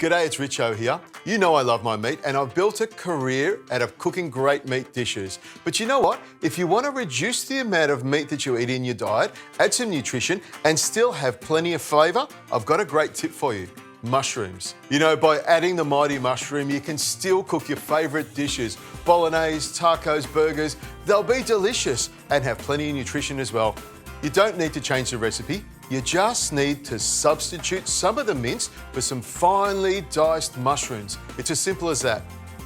G'day, it's Richo here. You know I love my meat and I've built a career out of cooking great meat dishes. But you know what? If you want to reduce the amount of meat that you eat in your diet, add some nutrition and still have plenty of flavour, I've got a great tip for you. Mushrooms. You know, by adding the mighty mushroom, you can still cook your favourite dishes. Bolognese, tacos, burgers, they'll be delicious and have plenty of nutrition as well. You don't need to change the recipe. You just need to substitute some of the mince for some finely diced mushrooms. It's as simple as that.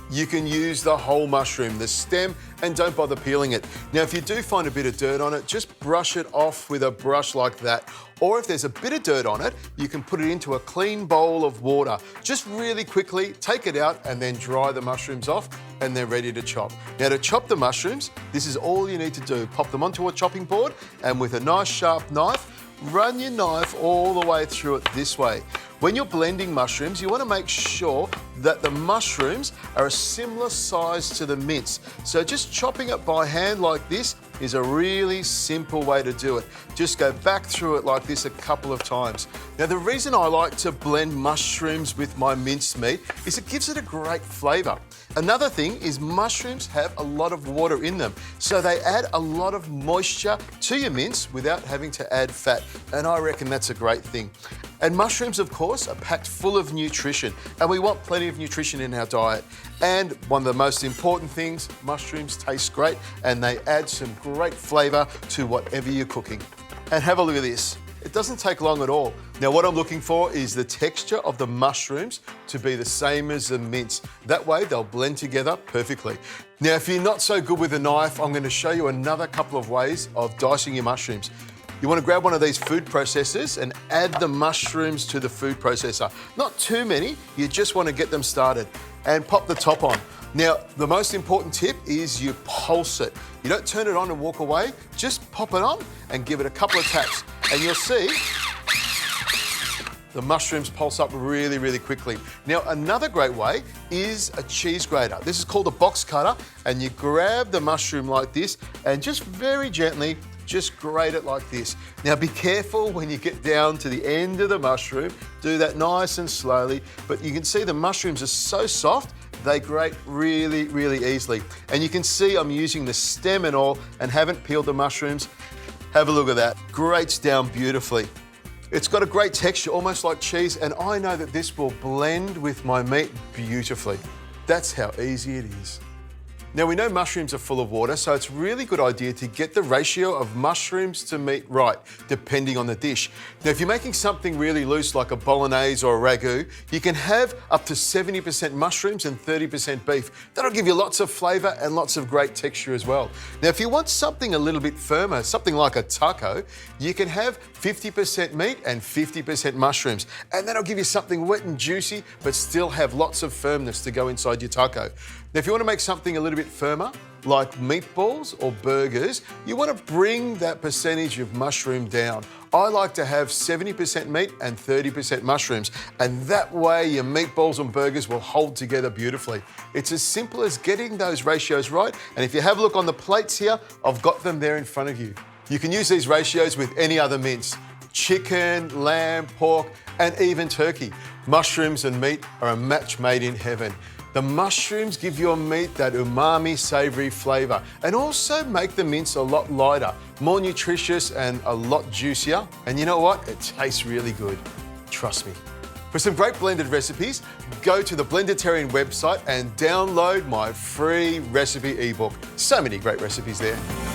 You can use the whole mushroom, the stem, and don't bother peeling it. Now, if you do find a bit of dirt on it, just brush it off with a brush like that. Or if there's a bit of dirt on it, you can put it into a clean bowl of water. Just really quickly take it out and then dry the mushrooms off and they're ready to chop. Now, to chop the mushrooms, this is all you need to do. Pop them onto a chopping board and with a nice sharp knife, run your knife all the way through it this way. When you're blending mushrooms, you want to make sure that the mushrooms are a similar size to the mince. So just chopping it by hand like this is a really simple way to do it. Just go back through it like this a couple of times. Now, the reason I like to blend mushrooms with my minced meat is it gives it a great flavour. Another thing is mushrooms have a lot of water in them, so they add a lot of moisture to your mince without having to add fat, and I reckon that's a great thing. And mushrooms, of course, are packed full of nutrition, and we want plenty of nutrition in our diet. And one of the most important things, mushrooms taste great and they add some great flavour to whatever you're cooking. And have a look at this. It doesn't take long at all. Now, what I'm looking for is the texture of the mushrooms to be the same as the mince. That way, they'll blend together perfectly. Now, if you're not so good with a knife, I'm going to show you another couple of ways of dicing your mushrooms. You want to grab one of these food processors and add the mushrooms to the food processor. Not too many, you just want to get them started. And pop the top on. Now, the most important tip is you pulse it. You don't turn it on and walk away, just pop it on and give it a couple of taps. And you'll see the mushrooms pulse up really, really quickly. Now, another great way is a cheese grater. This is called a box cutter, and you grab the mushroom like this and just very gently just grate it like this. Now, be careful when you get down to the end of the mushroom. Do that nice and slowly, but you can see the mushrooms are so soft, they grate really, really easily. And you can see I'm using the stem and all and haven't peeled the mushrooms. Have a look at that. Grates down beautifully. It's got a great texture, almost like cheese, and I know that this will blend with my meat beautifully. That's how easy it is. Now, we know mushrooms are full of water, so it's a really good idea to get the ratio of mushrooms to meat right, depending on the dish. Now, if you're making something really loose like a bolognese or a ragu, you can have up to 70% mushrooms and 30% beef. That'll give you lots of flavour and lots of great texture as well. Now, if you want something a little bit firmer, something like a taco, you can have 50% meat and 50% mushrooms. And that'll give you something wet and juicy, but still have lots of firmness to go inside your taco. Now, if you want to make something a little bit firmer, like meatballs or burgers, you want to bring that percentage of mushroom down. I like to have 70% meat and 30% mushrooms, and that way your meatballs and burgers will hold together beautifully. It's as simple as getting those ratios right, and if you have a look on the plates here, I've got them there in front of you. You can use these ratios with any other mince. Chicken, lamb, pork, and even turkey. Mushrooms and meat are a match made in heaven. The mushrooms give your meat that umami, savoury flavour and also make the mince a lot lighter, more nutritious and a lot juicier. And you know what? It tastes really good. Trust me. For some great blended recipes, go to the BLENDITARIAN website and download my free recipe ebook. So many great recipes there.